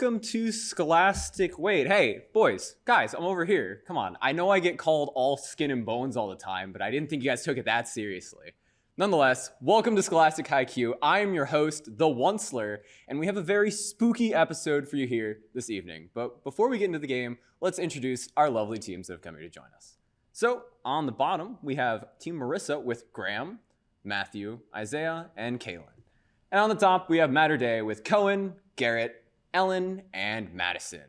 welcome to Scholastic. Wait, hey, boys, guys, I'm over here. Come on. I know I get called all skin and bones all the time, but I didn't think you guys took it that seriously. Nonetheless, welcome to Scholastic Haiku. I am your host, The Onceler, and we have a very spooky episode for you here this evening. But before we get into the game, let's introduce our lovely teams that have come here to join us. So, on the bottom, we have Team Marissa with Graham, Matthew, Isaiah, and Kaylin. And on the top, we have Mater Dei with Cohen, Garrett, Ellen, and Madison.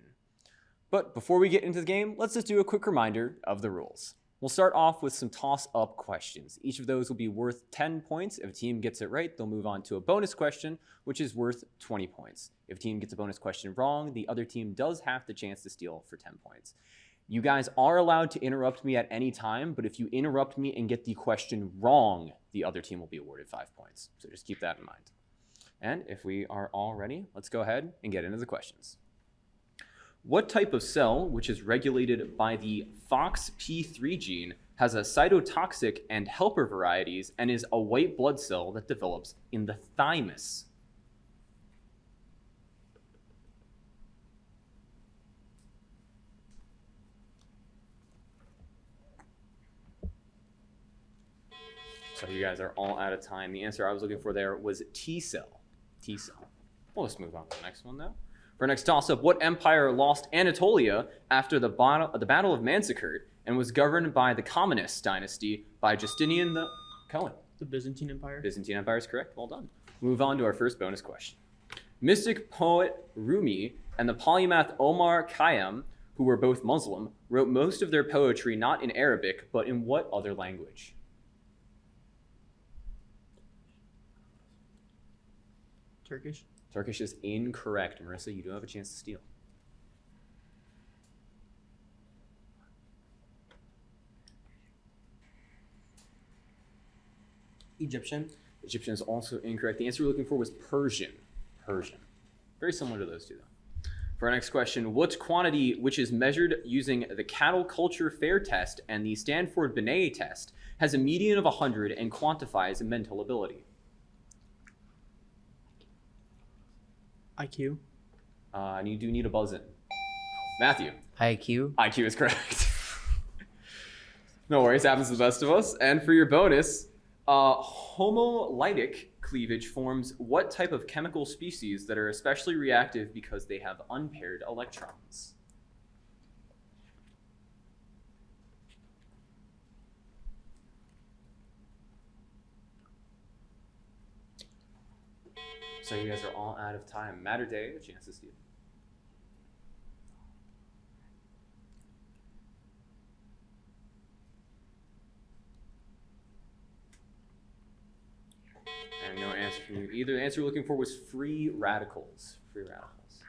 But before we get into the game, let's just do a quick reminder of the rules. We'll start off with some toss-up questions. Each of those will be worth 10 points. If a team gets it right, they'll move on to a bonus question, which is worth 20 points. If a team gets a bonus question wrong, the other team does have the chance to steal for 10 points. You guys are allowed to interrupt me at any time, but if you interrupt me and get the question wrong, the other team will be awarded 5 points. So just keep that in mind. And if we are all ready, let's go ahead and get into the questions. What type of cell, which is regulated by the FOXP3 gene, has a cytotoxic and helper varieties and is a white blood cell that develops in the thymus? So you guys are all out of time. The answer I was looking for there was T cell. T cell. Well, let's move on to the next one now. For our next toss-up, what empire lost Anatolia after the Battle of Manzikert and was governed by the Communist dynasty by Justinian the Cohen? The Byzantine Empire. Byzantine Empire is correct. Well done. Move on to our first bonus question. Mystic poet Rumi and the polymath Omar Khayyam, who were both Muslim, wrote most of their poetry not in Arabic, but in what other language? Turkish. Turkish is incorrect. Marissa, you do have a chance to steal. Egyptian. Egyptian is also incorrect. The answer we're looking for was Persian. Persian. Very similar to those two, though. For our next question, what quantity, which is measured using the Cattle Culture Fair test and the Stanford-Binet test, has a median of 100 and quantifies mental ability? IQ. And you do need a buzz in. Matthew. IQ. IQ is correct. No worries, happens to the best of us. And for your bonus, homolytic cleavage forms what type of chemical species that are especially reactive because they have unpaired electrons? So you guys are all out of time. Mater Dei, a chance to steal. And no answer from you either. The answer we're looking for was free radicals. Free radicals.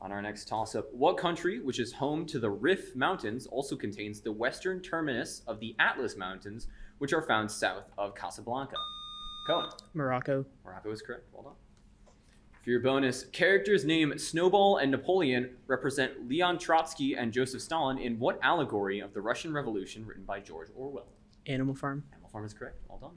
On our next toss-up, what country, which is home to the Rif Mountains, also contains the western terminus of the Atlas Mountains, which are found south of Casablanca? Cohen. Morocco. Morocco is correct. Well done. For your bonus, characters named Snowball and Napoleon represent Leon Trotsky and Joseph Stalin in what allegory of the Russian Revolution written by George Orwell? Animal Farm. Animal Farm is correct. Well done.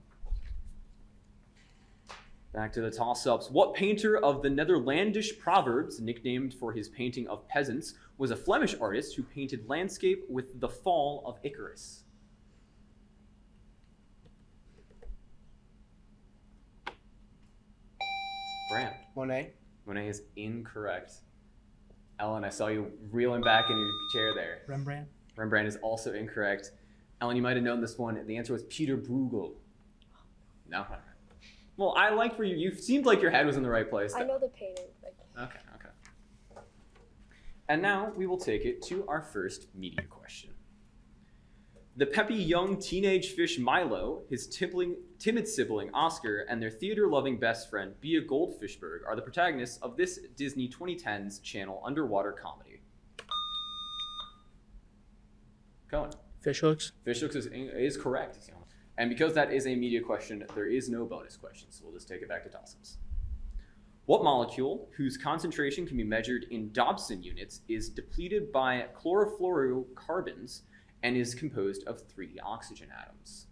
Back to the toss-ups. What painter of the Netherlandish proverbs, nicknamed for his painting of peasants, was a Flemish artist who painted landscape with the fall of Icarus? Brand. Monet. Monet is incorrect. Ellen, I saw you reeling back in your chair there. Rembrandt. Rembrandt is also incorrect. Ellen, you might have known this one. The answer was Peter Bruegel. No? Well, I liked where you seemed like your head was in the right place. I know the painting. Okay. And now we will take it to our first media question. The peppy young teenage fish Milo, his timid sibling Oscar, and their theater-loving best friend Bea Goldfishberg are the protagonists of this Disney 2010s channel underwater comedy. Cohen. Fishhooks. Fishhooks is correct. And because that is a media question, there is no bonus question, so we'll just take it back to toss-ups. What molecule, whose concentration can be measured in Dobson units, is depleted by chlorofluorocarbons and is composed of 3 oxygen atoms?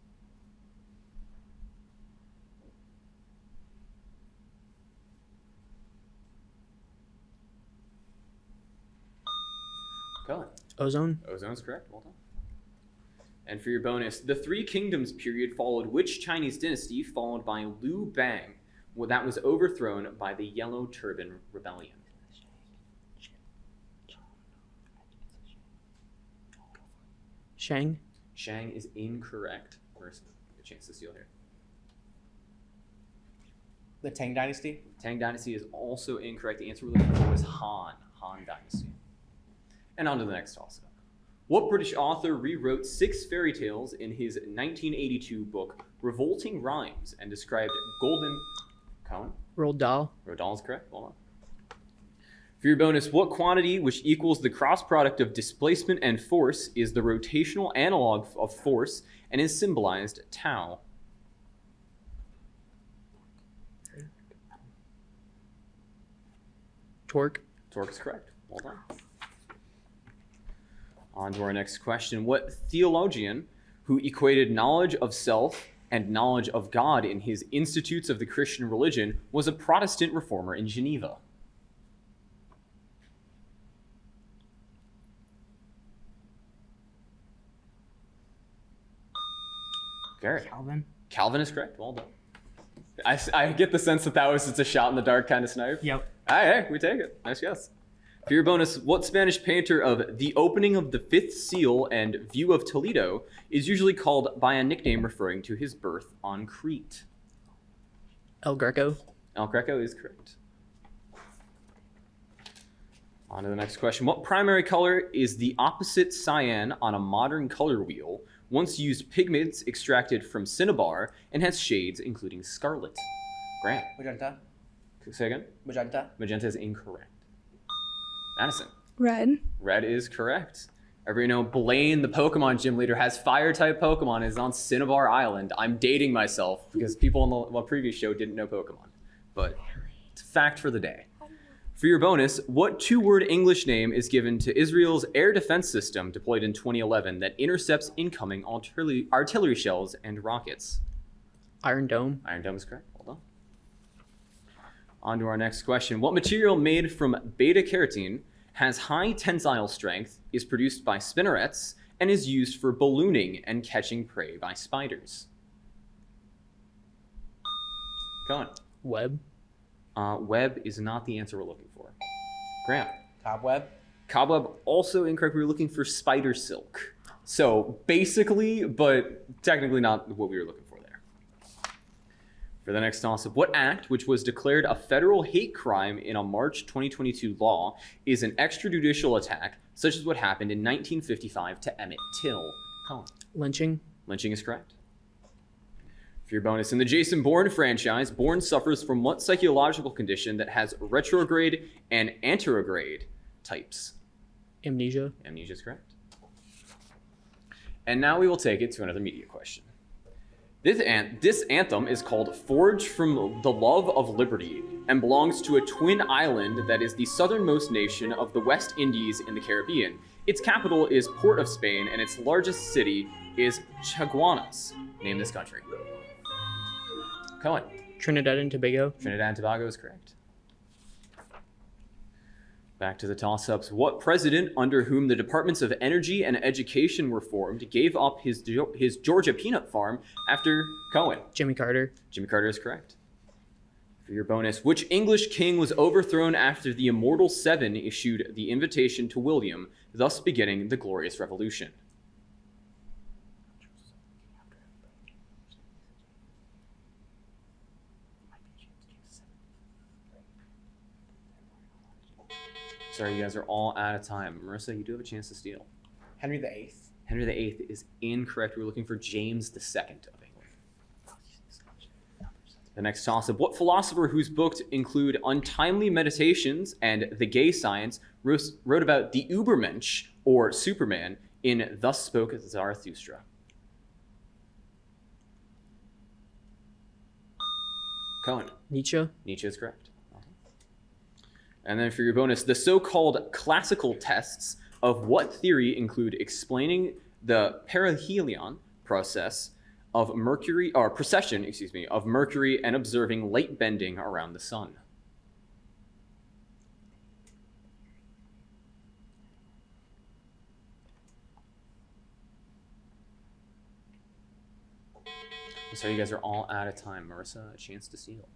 Cohen. Ozone. Ozone's correct. Well done. And for your bonus, the Three Kingdoms period followed which Chinese dynasty, followed by Liu Bang, that was overthrown by the Yellow Turban Rebellion? Shang. Shang is incorrect. Marissa, a chance to steal here. The Tang Dynasty. Tang Dynasty is also incorrect. The answer we're looking for was Han Dynasty. And on to the next toss-up. What British author rewrote 6 fairy tales in his 1982 book Revolting Rhymes and described golden... Cohen? Roald Dahl. Roald Dahl is correct. Hold on. For your bonus, what quantity, which equals the cross product of displacement and force, is the rotational analog of force and is symbolized tau? Torque. Torque is correct. Well done. On to our next question. What theologian who equated knowledge of self and knowledge of God in his Institutes of the Christian Religion was a Protestant reformer in Geneva? Garrett. Calvin is correct. Well done. I get the sense that was just a shot in the dark kind of snipe. Yep. Hey, we take it. Nice guess. For your bonus, what Spanish painter of The Opening of the Fifth Seal and View of Toledo is usually called by a nickname referring to his birth on Crete? El Greco. El Greco is correct. On to the next question. What primary color is the opposite cyan on a modern color wheel, once used pigments extracted from cinnabar, and has shades including scarlet? Grant. Magenta. Say again? Magenta. Magenta is incorrect. Madison. Red. Red is correct. Everybody know Blaine, the Pokemon gym leader, has fire-type Pokemon and is on Cinnabar Island. I'm dating myself because people on the previous show didn't know Pokemon. But it's a fact for the day. For your bonus, what 2-word English name is given to Israel's air defense system deployed in 2011 that intercepts incoming artillery shells and rockets? Iron Dome. Iron Dome is correct. Well done. On to our next question. What material made from beta-carotene has high tensile strength, is produced by spinnerets, and is used for ballooning and catching prey by spiders? Cohen. Web. Web is not the answer we're looking for. Grant. Cobweb. Cobweb, also incorrect. We were looking for spider silk. So basically, but technically not what we were looking for there. For the next toss-up, what act, which was declared a federal hate crime in a March 2022 law, is an extrajudicial attack, such as what happened in 1955 to Emmett Till? Colin. Lynching. Lynching is correct. For your bonus, in the Jason Bourne franchise, Bourne suffers from what psychological condition that has retrograde and anterograde types? Amnesia. Amnesia is correct. And now we will take it to another media question. This anthem is called Forged from the Love of Liberty and belongs to a twin island that is the southernmost nation of the West Indies in the Caribbean. Its capital is Port of Spain and its largest city is Chaguanas. Name this country. Cohen. Trinidad and Tobago. Trinidad and Tobago is correct. Back to the toss-ups. What president, under whom the Departments of Energy and Education were formed, gave up his Georgia peanut farm after Cohen? Jimmy Carter. Jimmy Carter is correct. For your bonus, which English king was overthrown after the Immortal Seven issued the invitation to William, thus beginning the Glorious Revolution? Sorry, you guys are all out of time. Marissa, you do have a chance to steal. Henry VIII. Henry VIII is incorrect. We're looking for James II of England. The next toss-up. What philosopher whose books include Untimely Meditations and The Gay Science wrote about the Übermensch, or Superman, in Thus Spoke Zarathustra? Cohen. Nietzsche. Nietzsche is correct. And then for your bonus, the so-called classical tests of what theory include explaining the perihelion process of Mercury, or precession, of Mercury and observing light bending around the sun? So you guys are all out of time. Marissa, a chance to steal.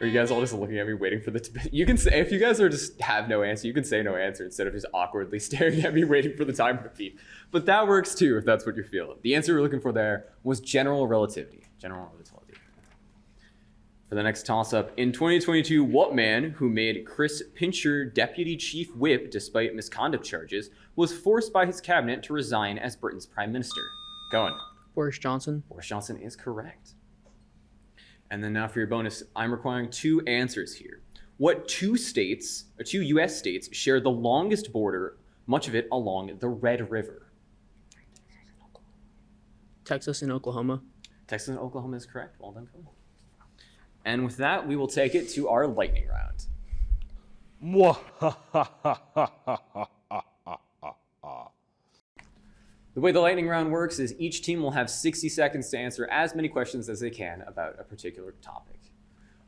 Are you guys all just looking at me waiting for the you can say, if you guys are just have no answer, you can say no answer instead of just awkwardly staring at me waiting for the timer to beep. But that works too if that's what you're feeling. The answer we're looking for there was general relativity. General relativity. For the next toss-up, in 2022, what man who made Chris Pincher deputy chief whip despite misconduct charges was forced by his cabinet to resign as Britain's prime minister? Going. Boris Johnson. Boris Johnson is correct. And then now for your bonus, I'm requiring 2 answers here. What 2 U.S. states share the longest border, much of it along the Red River? Texas and Oklahoma. Texas and Oklahoma is correct. Well done, Cole. And with that, we will take it to our lightning round. The way the lightning round works is each team will have 60 seconds to answer as many questions as they can about a particular topic.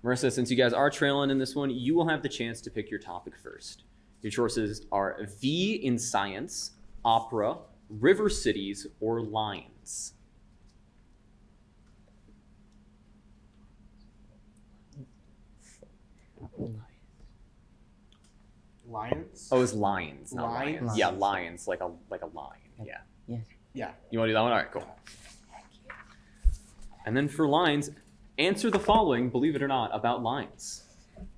Marissa, since you guys are trailing in this one, you will have the chance to pick your topic first. Your choices are V in science, opera, river cities, or lines. Lions? Oh, it's lions, not Lions? lions. Yeah, lions, like a line. Yeah. Yeah. You want to do that one? All right, cool. And then for lines, answer the following, believe it or not, about lines.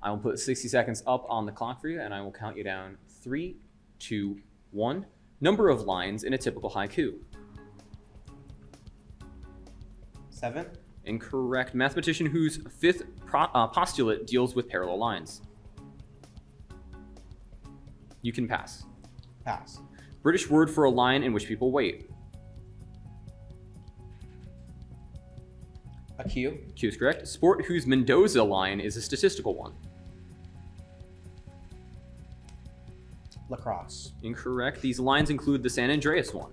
I will put 60 seconds up on the clock for you, and I will count you down. 3, 2, 1. Number of lines in a typical haiku. 7? Incorrect. Mathematician whose 5th postulate deals with parallel lines. You can pass. Pass. British word for a line in which people wait. A queue? Q is correct. Sport whose Mendoza line is a statistical one. Lacrosse. Incorrect. These lines include the San Andreas one.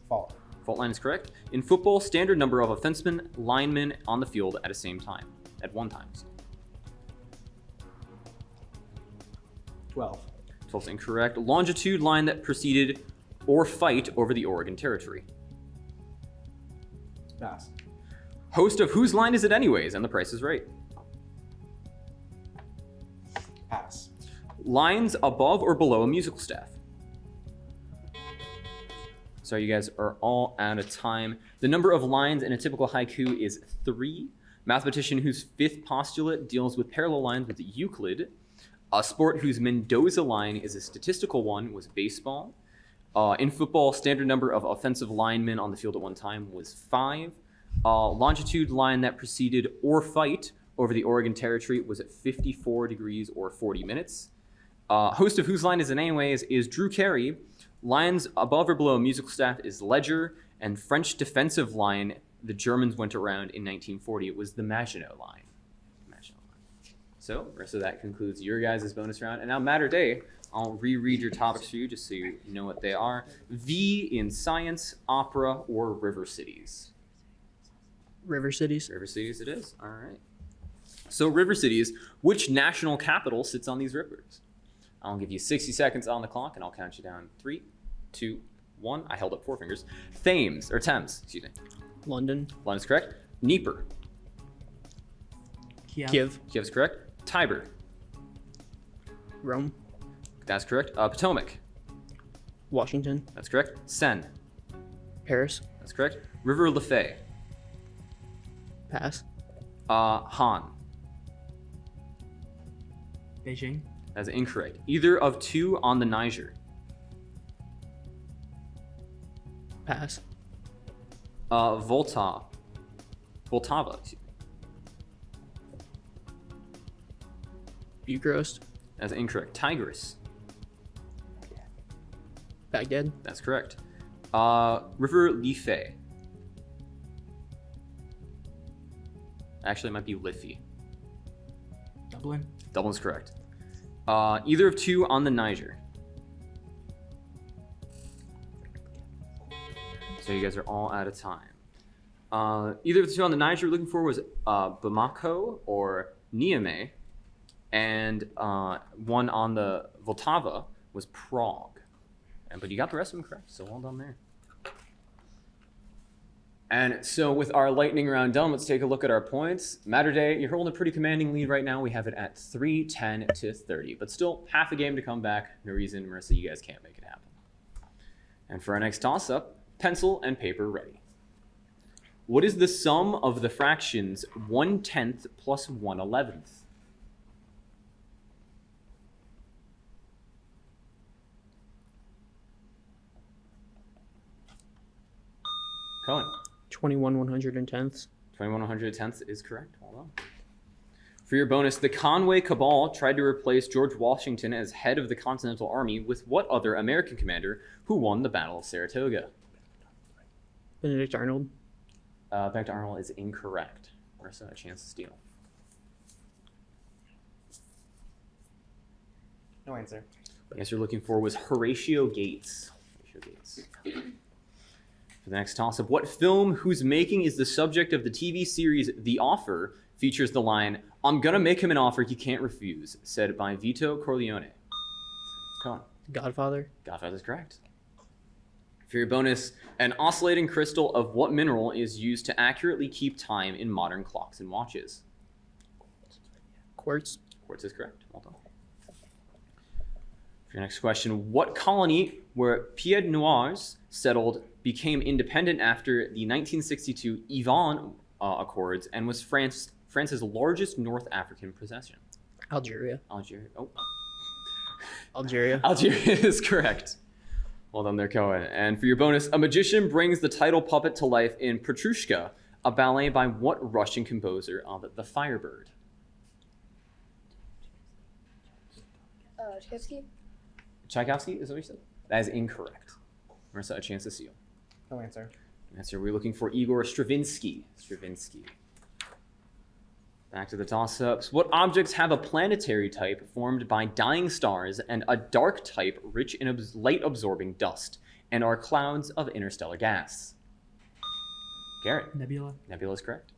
Fault. Fault line is correct. In football, standard number of offensemen, linemen on the field at one time. 12. 12 is incorrect. Longitude line that preceded or fight over the Oregon Territory. Pass. Host of whose line is it anyways? And the Price is Right. Pass. Lines above or below a musical staff. So you guys are all out of time. The number of lines in a typical haiku is 3. Mathematician whose 5th postulate deals with parallel lines with Euclid. A sport whose Mendoza line is a statistical one was baseball. In football, standard number of offensive linemen on the field at one time was 5. Longitude line that preceded or fight over the Oregon Territory was at 54 degrees or 40 minutes. Host of whose line is it anyways is Drew Carey. Lines above or below a musical staff is Ledger, and French defensive line the Germans went around in 1940. It was the Maginot line. So, rest of that concludes your guys' bonus round. And now, Mater Dei, I'll reread your topics for you just so you know what they are. V in science, opera, or river cities. River cities. River cities it is. All right. So, river cities, which national capital sits on these rivers? I'll give you 60 seconds on the clock, and I'll count you down. 3, 2, 1. I held up 4 fingers. Thames, excuse me. London. London's correct. Dnieper. Kiev. Kiev's correct. Tiber. Rome. That's correct. Potomac. Washington. That's correct. Seine. Paris. That's correct. River Liffey. Pass. Han. Beijing. That's incorrect. Either of 2 on the Niger. Pass. Voltava. Bucharest. That's incorrect. Tigris. Baghdad. That's correct. River Liffey. Actually, it might be Liffey. Dublin. Dublin's correct. Either of 2 on the Niger. So you guys are all out of time. Either of the 2 on the Niger we're looking for was Bamako or Niamey. and one on the Vltava was Prague. But you got the rest of them correct, so well done there. And so with our lightning round done, let's take a look at our points. Mater Dei, you're holding a pretty commanding lead right now. We have it at 3-10 to 30, but still half a game to come back. No reason, Marissa, you guys can't make it happen. And for our next toss-up, pencil and paper ready. What is the sum of the fractions 1/10 plus 1/11? Cohen. 21 110ths. 21 110ths is correct. Hold on. For your bonus, the Conway Cabal tried to replace George Washington as head of the Continental Army with what other American commander who won the Battle of Saratoga? Benedict Arnold. Benedict Arnold is incorrect. Marissa, a chance to steal. No answer. The answer you're looking for was Horatio Gates. Horatio Gates. For the next toss-up, what film whose making is the subject of the TV series The Offer features the line, "I'm gonna make him an offer he can't refuse," said by Vito Corleone? Come on. Godfather. Godfather's correct. For your bonus, an oscillating crystal of what mineral is used to accurately keep time in modern clocks and watches? Quartz. Quartz is correct. Well done. For your next question, what colony where Pied Noirs settled became independent after the 1962 Yvonne Accords and was France's largest North African possession? Algeria. Algeria. Oh. Algeria. Algeria is correct. Well done there, Cohen. And for your bonus, a magician brings the title puppet to life in Petrushka, a ballet by what Russian composer of The Firebird? Tchaikovsky? Tchaikovsky, is that what you said? That is incorrect. Marissa, a chance to seal. No answer. Answer, we're looking for Igor Stravinsky. Stravinsky. Back to the toss-ups. What objects have a planetary type formed by dying stars and a dark type rich in light-absorbing dust and are clouds of interstellar gas? Garrett. Nebula. Nebula is correct.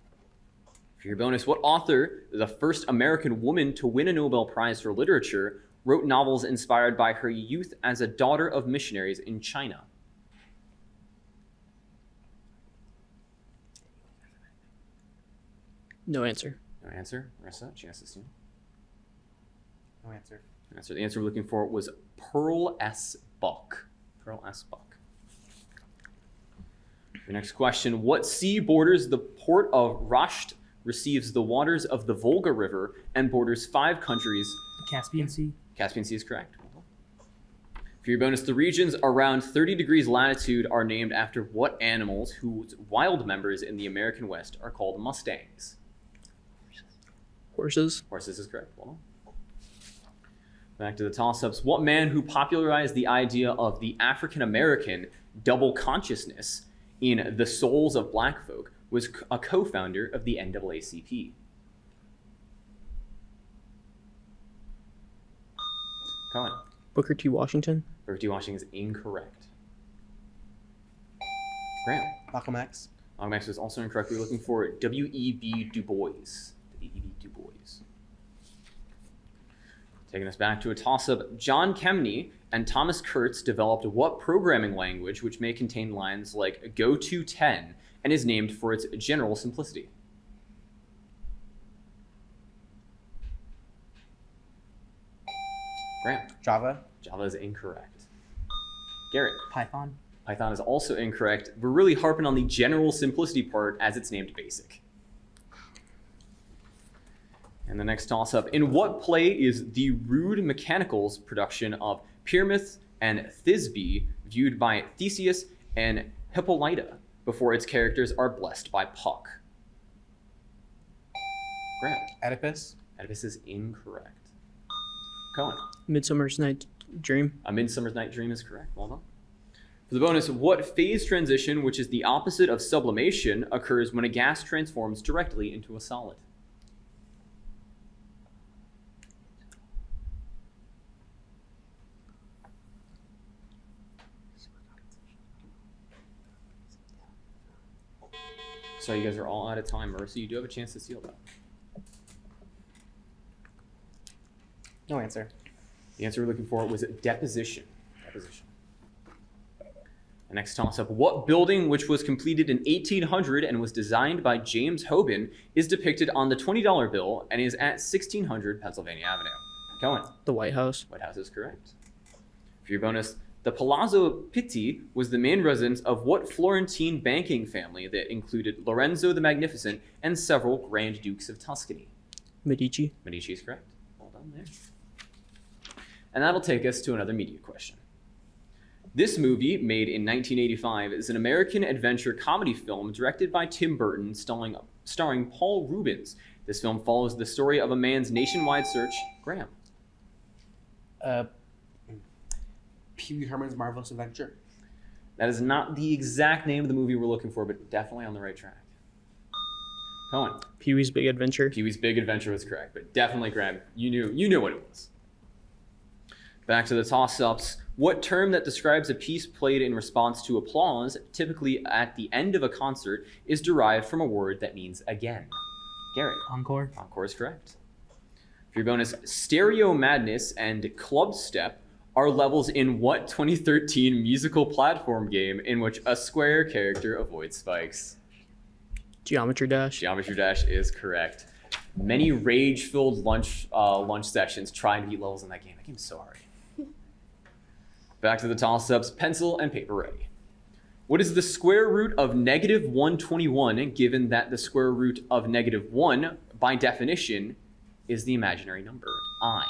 For your bonus, what author, the first American woman to win a Nobel Prize for Literature, wrote novels inspired by her youth as a daughter of missionaries in China? No answer. No answer. Marissa, chance to steal. No answer. Answer. The answer we're looking for was Pearl S. Buck. Pearl S. Buck. The next question. What sea borders the port of Rasht, receives the waters of the Volga River, and borders 5 countries? The Caspian Sea. Caspian Sea is correct. For your bonus, the regions around 30 degrees latitude are named after what animals whose wild members in the American West are called mustangs? Horses. Horses is correct. Well done. Back to the toss-ups. What man who popularized the idea of the African-American double consciousness in The Souls of Black Folk was a co-founder of the NAACP? Colin. Booker T. Washington. Booker T. Washington is incorrect. Graham. Malcolm X. Malcolm X was also incorrect. We were looking for W.E.B. Du Bois. W.E.B. Du Bois. Taking us back to a toss-up, John Kemeny and Thomas Kurtz developed what programming language which may contain lines like "Go to 10" and is named for its general simplicity? Graham. Java. Java is incorrect. Garrett. Python. Python is also incorrect. We're really harping on the general simplicity part as it's named BASIC. And the next toss-up. In what play is the Rude Mechanicals production of Pyramus and Thisbe viewed by Theseus and Hippolyta before its characters are blessed by Puck? Grant. Oedipus. Oedipus is incorrect. Cohen. Midsummer's Night Dream. A Midsummer's Night Dream is correct. Well done. For the bonus, what phase transition, which is the opposite of sublimation, occurs when a gas transforms directly into a solid? So you guys are all out of time. Marissa, you do have a chance to seal that. No answer. The answer we're looking for was deposition. Deposition. The next toss-up. What building, which was completed in 1800 and was designed by James Hoban, is depicted on the $20 bill and is at 1600 Pennsylvania Avenue? Cohen. The White House. White House is correct. For your bonus, the Palazzo Pitti was the main residence of what Florentine banking family that included Lorenzo the Magnificent and several Grand Dukes of Tuscany? Medici. Medici is correct. Well done there. And that'll take us to another media question. This movie, made in 1985, is an American adventure comedy film directed by Tim Burton, starring Paul Rubens. This film follows the story of a man's nationwide search. Graham. Pee Wee Herman's Marvelous Adventure. That is not the exact name of the movie we're looking for, but definitely on the right track. Cohen. Pee-wee's Big Adventure. Pee-wee's Big Adventure was correct, but definitely, Graham, you knew what it was. Back to the toss-ups. What term that describes a piece played in response to applause, typically at the end of a concert, is derived from a word that means again? Garrett. Encore. Encore is correct. For your bonus, Stereo Madness and Club Step are levels in what 2013 musical platform game in which a square character avoids spikes? Geometry Dash. Geometry Dash is correct. Many rage-filled lunch sections trying to beat levels in that game. That game's so hard. Back to the toss-ups. Pencil and paper ready. What is the square root of negative 121, given that the square root of negative 1, by definition, is the imaginary number? I.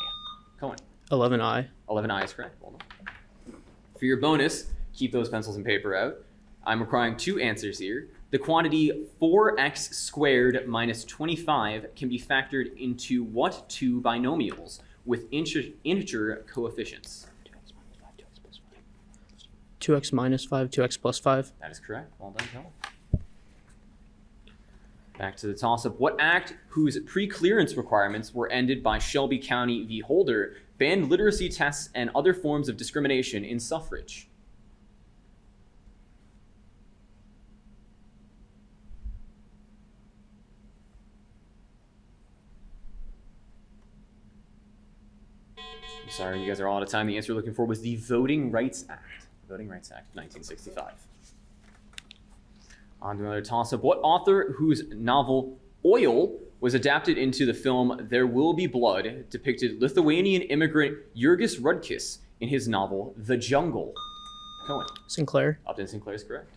Cohen. 11i. 11i is correct. Well done. For your bonus, keep those pencils and paper out. I'm requiring two answers here. The quantity 4x squared minus 25 can be factored into what two binomials with integer coefficients? 2x minus 5, 2x plus 5. That is correct. Well done, Kel. Back to the toss-up. What act, whose pre-clearance requirements were ended by Shelby County v. Holder, banned literacy tests and other forms of discrimination in suffrage? I'm sorry, you guys are all out of time. The answer you're looking for was the Voting Rights Act. The Voting Rights Act, 1965. On to another toss-up. What author whose novel Oil was adapted into the film There Will Be Blood depicted Lithuanian immigrant Jurgis Rudkis in his novel The Jungle? Cohen. Sinclair. Upton Sinclair is correct.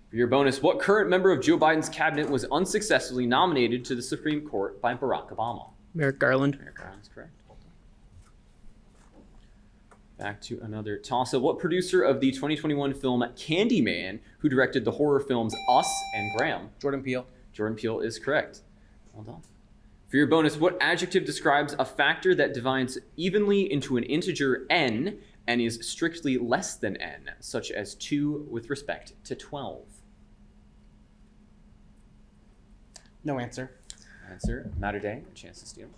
For your bonus, what current member of Joe Biden's cabinet was unsuccessfully nominated to the Supreme Court by Barack Obama? Merrick Garland. Merrick Garland is correct. Back to another toss-up. What producer of the 2021 film Candyman, who directed the horror films Us and Graham? Jordan Peele. Jordan Peele is correct. Well done. For your bonus, what adjective describes a factor that divides evenly into an integer n and is strictly less than n, such as 2 with respect to 12? No answer. Answer, Mater Dei, a chance to steal.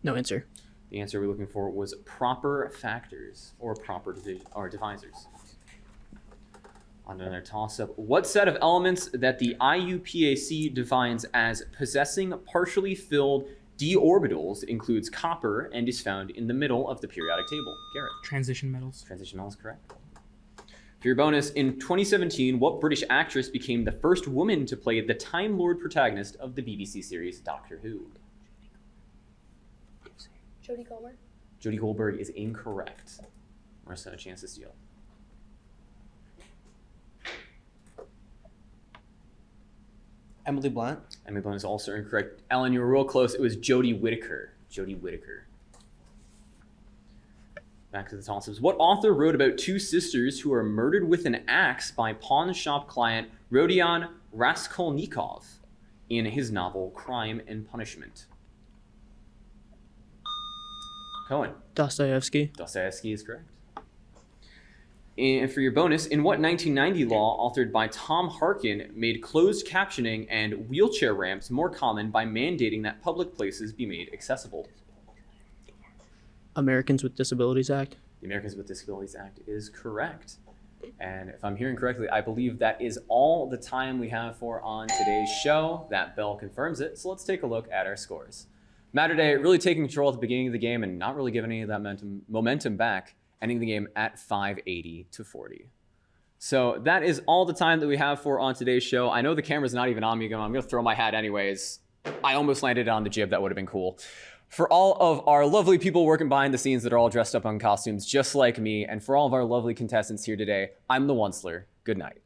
No answer. The answer we're looking for was proper factors or proper divisors. On to another toss-up. What set of elements that the IUPAC defines as possessing partially filled d orbitals includes copper and is found in the middle of the periodic table? Garrett. Transition metals. Transition metals, correct. For your bonus, in 2017, what British actress became the first woman to play the Time Lord protagonist of the BBC series Doctor Who? Jodie Comer. Jodie Goldberg is incorrect. Marissa, a chance to steal. Emily Blunt. Emily Blunt is also incorrect. Ellen, you were real close. It was Jodie Whittaker. Jodie Whittaker. Back to the toss-ups. What author wrote about two sisters who are murdered with an axe by pawn shop client Rodion Raskolnikov in his novel Crime and Punishment? Cohen. Dostoevsky. Dostoevsky is correct. And for your bonus, in what 1990 law authored by Tom Harkin made closed captioning and wheelchair ramps more common by mandating that public places be made accessible? Americans with Disabilities Act. The Americans with Disabilities Act is correct. And if I'm hearing correctly, I believe that is all the time we have for on today's show. That bell confirms it. So let's take a look at our scores. Mater Dei really taking control at the beginning of the game and not really giving any of that momentum back, ending the game at 580-40. So that is all the time that we have for on today's show. I know the camera's not even on me. I'm going to throw my hat anyways. I almost landed on the jib. That would have been cool. For all of our lovely people working behind the scenes that are all dressed up in costumes just like me, and for all of our lovely contestants here today, I'm the Onceler. Good night.